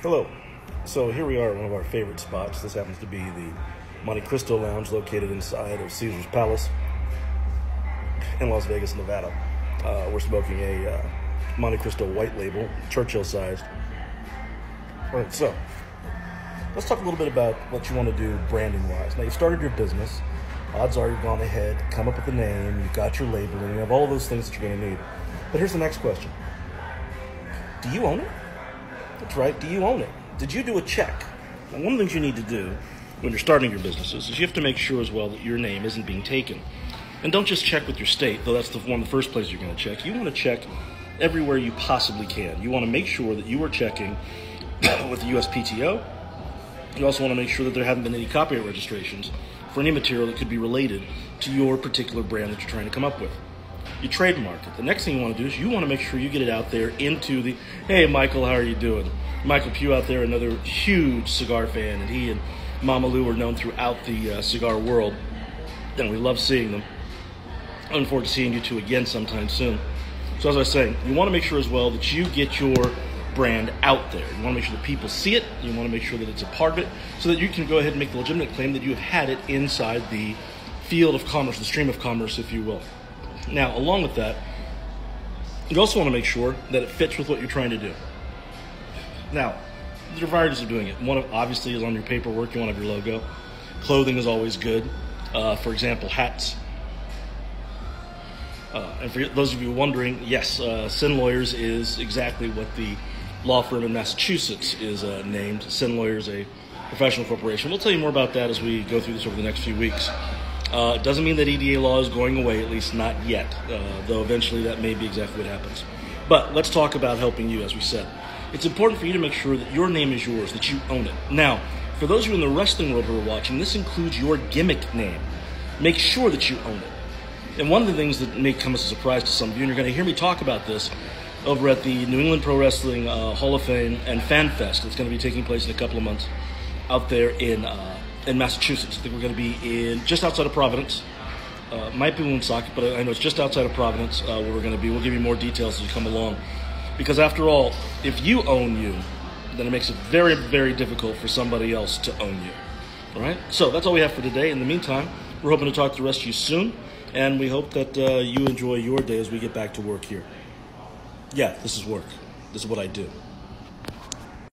Hello. So here we are at one of our favorite spots. This happens to be the MonteCristo Lounge located inside of Caesar's Palace in Las Vegas, Nevada. We're smoking a MonteCristo white label, Churchill-sized. All right, so let's talk a little bit about what you want to do branding-wise. Now, you've started your business. Odds are you've gone ahead, come up with a name, you've got your labeling, you have all those things that you're going to need. But here's the next question. Do you own it? That's right, do you own it? Did you do a check? Now, one of the things you need to do when you're starting your businesses is you have to make sure as well that your name isn't being taken. And don't just check with your state, though that's one of the first places you're going to check. You want to check everywhere you possibly can. You want to make sure that you are checking with the USPTO. You also want to make sure that there haven't been any copyright registrations for any material that could be related to your particular brand that you're trying to come up with. You trademark it. The next thing you want to do is you want to make sure you get it out there into the, hey, Michael, how are you doing? Michael Pugh out there, another huge cigar fan, and he and Mama Lou are known throughout the cigar world, and we love seeing them. I look forward to seeing you two again sometime soon. So as I was saying, you want to make sure as well that you get your brand out there. You want to make sure that people see it. You want to make sure that it's a part of it so that you can go ahead and make the legitimate claim that you have had it inside the field of commerce, the stream of commerce, if you will. Now, along with that, you also want to make sure that it fits with what you're trying to do. Now, there are varieties of doing it. One of, obviously, is on your paperwork. You want to have your logo. Clothing is always good. For example, hats. And for those of you wondering, yes, Sin Lawyers is exactly what the law firm in Massachusetts is named. Sin Lawyers, a professional corporation. We'll tell you more about that as we go through this over the next few weeks. It doesn't mean that EDA law is going away, at least not yet, though eventually that may be exactly what happens. But let's talk about helping you, as we said. It's important for you to make sure that your name is yours, that you own it. Now, for those of you in the wrestling world who are watching, this includes your gimmick name. Make sure that you own it. And one of the things that may come as a surprise to some of you, and you're going to hear me talk about this over at the New England Pro Wrestling Hall of Fame and Fan Fest. It's going to be taking place in a couple of months out there in Massachusetts. I think we're going to be in just outside of Providence. Might be Woonsocket, but I know it's just outside of Providence where we're going to be. We'll give you more details as we come along. Because after all, if you own you, then it makes it very, very difficult for somebody else to own you. All right? So that's all we have for today. In the meantime, we're hoping to talk to the rest of you soon. And we hope that you enjoy your day as we get back to work here. Yeah, this is work. This is what I do.